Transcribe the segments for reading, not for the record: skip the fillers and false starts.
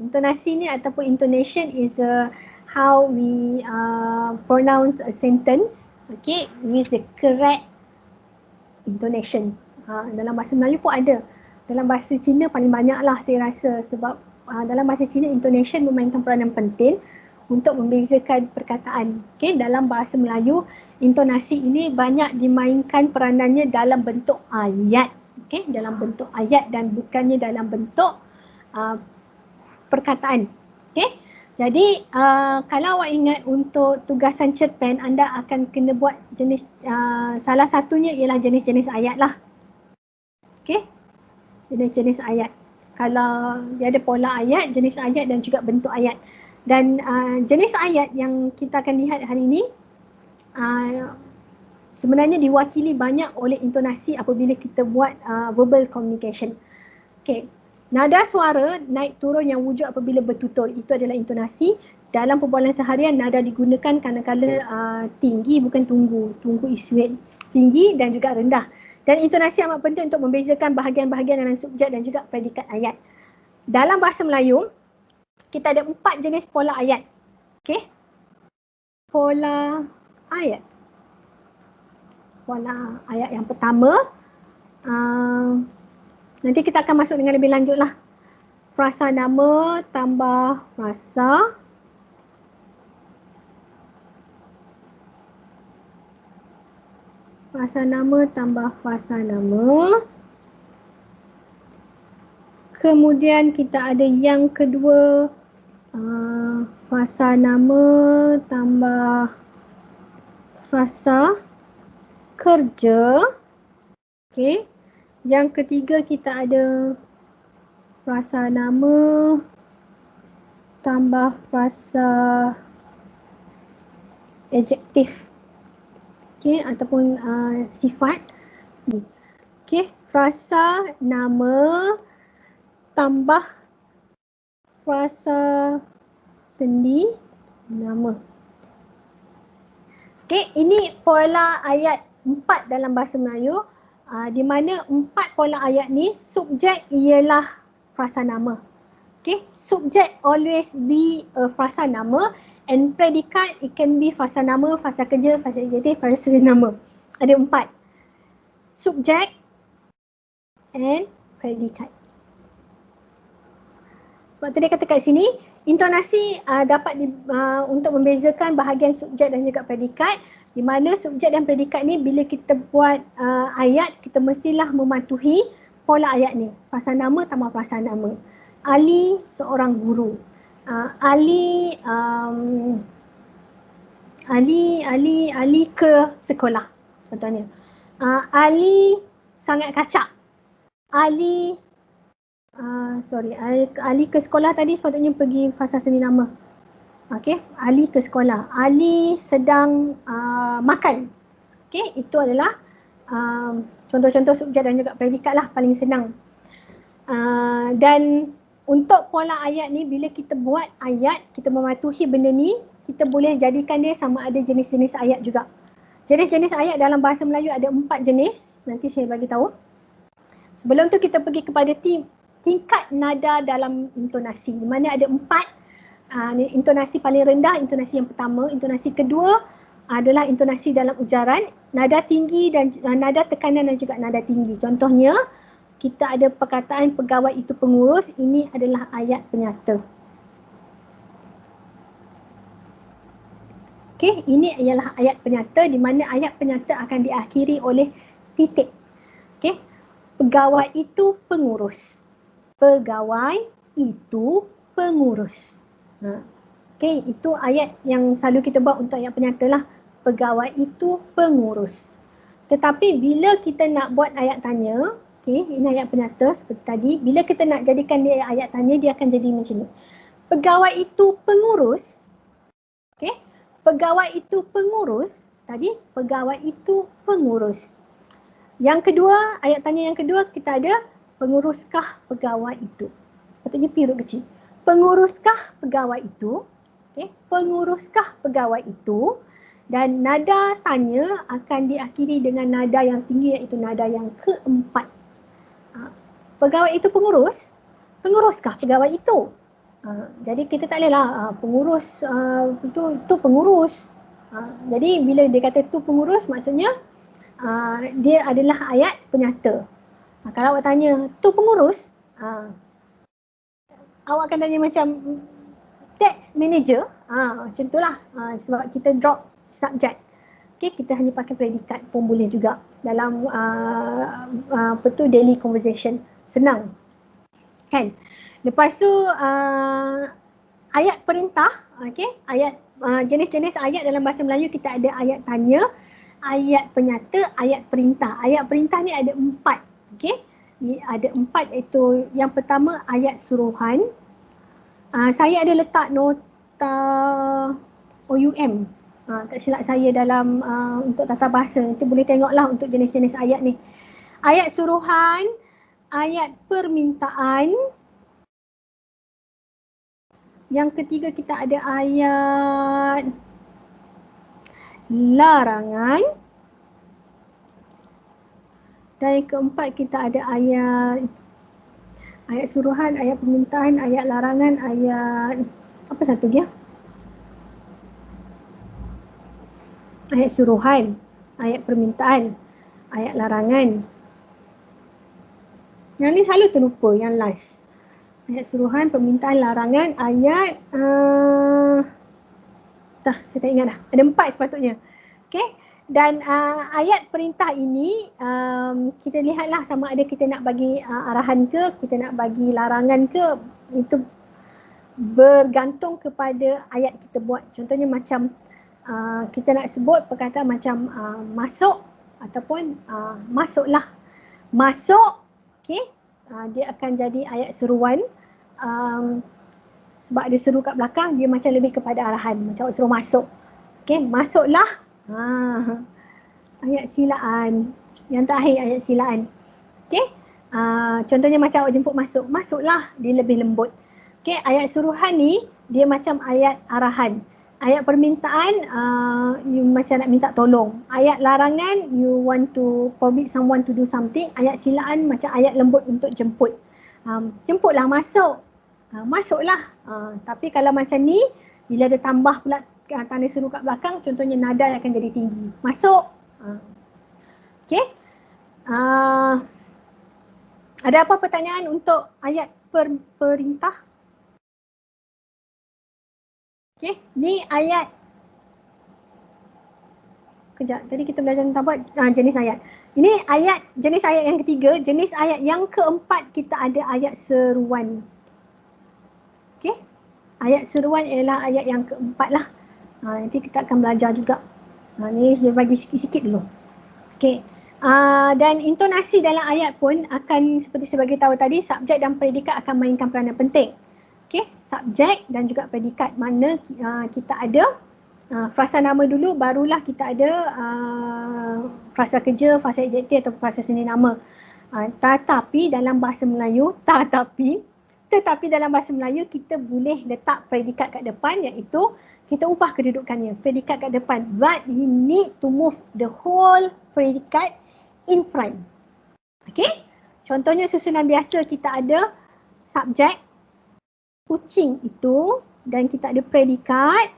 Intonasi ni ataupun intonation is how we pronounce a sentence, okay, with the correct intonation. Dalam bahasa Melayu pun ada. Dalam bahasa Cina paling banyak lah saya rasa, sebab dalam bahasa Cina intonation memainkan peranan penting untuk membezakan perkataan. Okay, dalam bahasa Melayu intonasi ini banyak dimainkan peranannya dalam bentuk ayat. Okay, dalam bentuk ayat dan bukannya dalam bentuk perkataan. Okay, jadi kalau awak ingat untuk tugasan cerpen, anda akan kena buat jenis salah satunya ialah jenis-jenis ayat lah. Okay, jenis-jenis ayat. Kalau dia ada pola ayat, jenis ayat dan juga bentuk ayat. Dan jenis ayat yang kita akan lihat hari ini sebenarnya diwakili banyak oleh intonasi apabila kita buat verbal communication. Okay. Nada suara naik turun yang wujud apabila bertutur, itu adalah intonasi. Dalam perbualan seharian, nada digunakan kadang-kadang tinggi bukan tunggu. Tunggu is weight. Tinggi dan juga rendah. Dan intonasi amat penting untuk membezakan bahagian-bahagian dalam subjek dan juga predikat ayat. Dalam bahasa Melayu, kita ada 4 jenis pola ayat. Okey. Pola ayat. Pola ayat yang pertama, nanti kita akan masuk dengan lebih lanjut lah. Frasa nama tambah frasa. Frasa nama tambah frasa nama. Kemudian kita ada yang kedua, frasa nama tambah frasa kerja. Okey. Yang ketiga kita ada frasa nama tambah frasa adjektif. Okey, ataupun sifat. Okey, frasa nama tambah frasa sendi nama. Okey, ini pola ayat 4 dalam bahasa Melayu, di mana 4 pola ayat ni subjek ialah frasa nama. Okay, subjek always be a frasa nama, and predikat it can be frasa nama, frasa kerja, frasa adjektif, frasa nama. Ada 4. Subjek and predikat. Sebab tu dia kata kat sini, intonasi dapat untuk membezakan bahagian subjek dan juga predikat, di mana subjek dan predikat ni bila kita buat ayat, kita mestilah mematuhi pola ayat ni. Frasa nama tambah frasa nama. Ali seorang guru. Ali ke sekolah. Contohnya. Ali sangat kacak. Ali ke sekolah tadi sepatutnya pergi fasa seni nama. Okey, Ali ke sekolah. Ali sedang makan. Okey, itu adalah contoh-contoh subjek dan juga predikat lah, paling senang. Dan untuk pola ayat ni, bila kita buat ayat, kita mematuhi benda ni, kita boleh jadikan dia sama ada jenis-jenis ayat juga. Jenis-jenis ayat dalam bahasa Melayu ada 4 jenis, nanti saya bagi tahu. Sebelum tu kita pergi kepada tingkat nada dalam intonasi, di mana ada 4. Intonasi paling rendah, intonasi yang pertama. Intonasi kedua adalah intonasi dalam ujaran, nada tinggi dan nada tekanan dan juga nada tinggi. Contohnya, kita ada perkataan pegawai itu pengurus, ini adalah ayat penyata. Okey, ini ialah ayat penyata, di mana ayat penyata akan diakhiri oleh titik. Okey, pegawai itu pengurus. Pegawai itu pengurus. Okey, itu ayat yang selalu kita buat untuk ayat penyata lah. Pegawai itu pengurus. Tetapi bila kita nak buat ayat tanya, okey, ini ayat penyata seperti tadi. Bila kita nak jadikan dia ayat tanya, dia akan jadi macam ni. Pegawai itu pengurus. Okey, pegawai itu pengurus. Tadi, pegawai itu pengurus. Yang kedua, ayat tanya yang kedua, kita ada penguruskah pegawai itu. Sepatutnya P huruf kecil. Penguruskah pegawai itu. Okay. Penguruskah pegawai itu. Dan nada tanya akan diakhiri dengan nada yang tinggi, iaitu nada yang keempat. Pegawai itu pengurus. penguruskah pegawai itu? Jadi kita tak bolehlah pengurus itu pengurus. Jadi bila dia kata tu pengurus, maksudnya dia adalah ayat penyata. Kalau awak tanya tu pengurus, awak akan tanya macam tax manager, macam itulah. Sebab kita drop subject. Okay, kita hanya pakai predikat pun boleh juga dalam daily conversation. Senang. Kan? Lepas tu ayat perintah, okey, ayat jenis-jenis ayat dalam bahasa Melayu kita ada ayat tanya, ayat penyata, ayat perintah. Ayat perintah ni ada 4, okey. Ada 4 iaitu yang pertama ayat suruhan. Saya ada letak nota OUM. Tak silap saya dalam untuk tata bahasa. Nanti boleh tengoklah untuk jenis-jenis ayat ni. Ayat suruhan, ayat permintaan. Yang ketiga kita ada ayat larangan. Dan yang keempat kita ada ayat suruhan, ayat permintaan, ayat larangan, ayat apa satu dia? Ayat suruhan, ayat permintaan, ayat larangan. Yang ni selalu terlupa, yang last. Ayat suruhan, permintaan, larangan, ayat saya tak ingat dah. Ada 4 sepatutnya. Okay. Dan ayat perintah ini kita lihatlah sama ada kita nak bagi arahan ke, kita nak bagi larangan ke, itu bergantung kepada ayat kita buat. Contohnya macam kita nak sebut perkataan macam masuk ataupun masuklah. Masuk, okay, dia akan jadi ayat seruan. Sebab ada seru kat belakang, dia macam lebih kepada arahan, macam suruh masuk. Okay, masuklah. Ayat silaan. Yang terakhir ayat silaan. Okay, contohnya macam awak jemput masuk, masuklah, dia lebih lembut. Okay, ayat suruhan ni dia macam ayat arahan. Ayat permintaan you macam nak minta tolong. Ayat larangan you want to forbid someone to do something. Ayat silaan macam ayat lembut untuk jemput. Jemputlah, masuk. Masuklah. Tapi kalau macam ni, bila ada tambah pula tanda seru kat belakang, contohnya nada akan jadi tinggi. Masuk. Okay. Ada apa pertanyaan untuk ayat perintah? Okay. Ni ayat. Kejap. Tadi kita belajar tentang apa? Jenis ayat. Ini ayat, jenis ayat yang ketiga. Jenis ayat yang keempat kita ada ayat seruan. Okay. Ayat seruan ialah ayat yang keempat lah. Nanti kita akan belajar juga. Ni saya bagi sikit-sikit dulu. Okay. Dan intonasi dalam ayat pun akan seperti saya bagi tahu tadi, subjek dan predikat akan mainkan peranan penting. Okay. Subjek dan juga predikat, mana kita ada frasa nama dulu, barulah kita ada frasa kerja, frasa adjektif atau frasa seni nama. Tetapi dalam bahasa Melayu, tetapi dalam bahasa Melayu kita boleh letak predikat kat depan, iaitu kita ubah kedudukannya. Predikat kat depan. But we need to move the whole predikat in front. Okay? Contohnya susunan biasa kita ada subjek, kucing itu, dan kita ada predikat,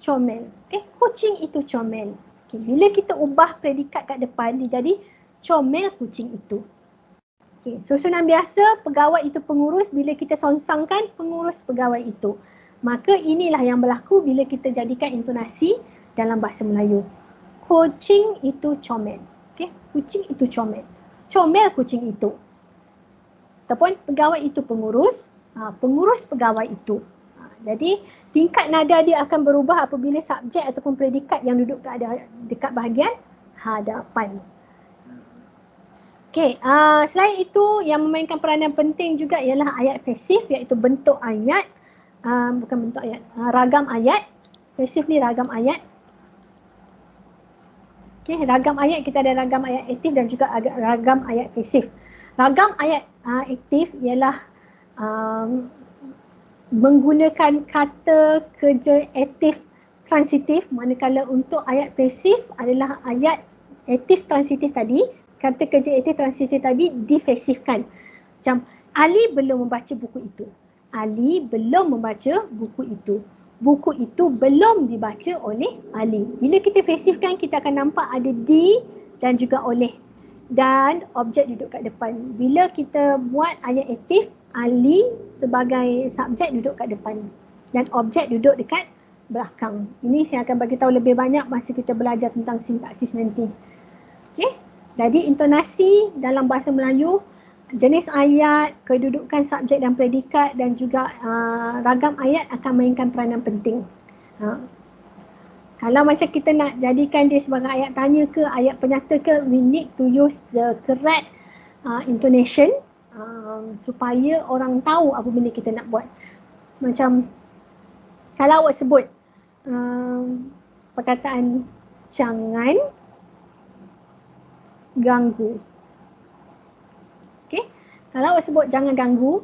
comel. Okay? Kucing itu comel. Okay. Bila kita ubah predikat kat depan, dia jadi comel kucing itu. Okay. Susunan biasa, pegawai itu pengurus. Bila kita songsangkan, pengurus pegawai itu. Maka inilah yang berlaku bila kita jadikan intonasi dalam bahasa Melayu. Kucing itu comel. Okay. Kucing itu comel. Comel kucing itu. Ataupun pegawai itu pengurus. Pengurus pegawai itu. Jadi tingkat nada dia akan berubah apabila subjek ataupun predikat yang duduk dekat bahagian hadapan. Okey, selain itu yang memainkan peranan penting juga ialah ayat pasif, iaitu bentuk ayat, bukan bentuk ayat, ragam ayat. Pasif ni ragam ayat. Okey, ragam ayat kita ada ragam ayat aktif dan juga ragam ayat pasif. Ragam ayat aktif ialah menggunakan kata kerja aktif transitif, manakala untuk ayat pasif adalah ayat aktif transitif tadi, kata kerja aktif transitif tadi difasifkan. Macam Ali belum membaca buku itu. Ali belum membaca buku itu. Buku itu belum dibaca oleh Ali. Bila kita pasifkan, kita akan nampak ada di dan juga oleh. Dan objek duduk kat depan. Bila kita buat ayat aktif, Ali sebagai subjek duduk kat depan. Dan objek duduk dekat belakang. Ini saya akan bagi tahu lebih banyak masa kita belajar tentang sintaksis nanti. Okey. Jadi intonasi dalam bahasa Melayu, jenis ayat, kedudukan subjek dan predikat dan juga ragam ayat akan mainkan peranan penting. Kalau macam kita nak jadikan dia sebagai ayat tanya ke, ayat penyata ke, we need to use the correct intonation supaya orang tahu apa benda kita nak buat. Macam kalau awak sebut perkataan jangan ganggu. Okay? Kalau awak sebut jangan ganggu,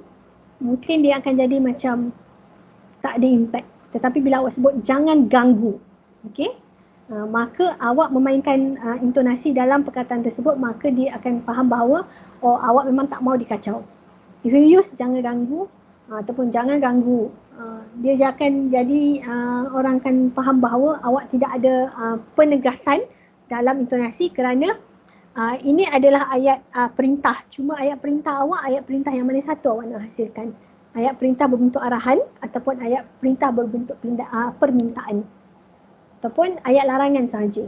mungkin dia akan jadi macam tak ada impact. Tetapi bila awak sebut jangan ganggu, okay? Maka awak memainkan intonasi dalam perkataan tersebut, maka dia akan faham bahawa awak memang tak mau dikacau. If you use jangan ganggu ataupun jangan ganggu, dia akan jadi orang akan faham bahawa awak tidak ada penegasan dalam intonasi kerana ini adalah ayat perintah. Cuma ayat perintah awak, ayat perintah yang mana satu awak nak hasilkan? Ayat perintah berbentuk arahan ataupun ayat perintah berbentuk permintaan ataupun ayat larangan sahaja.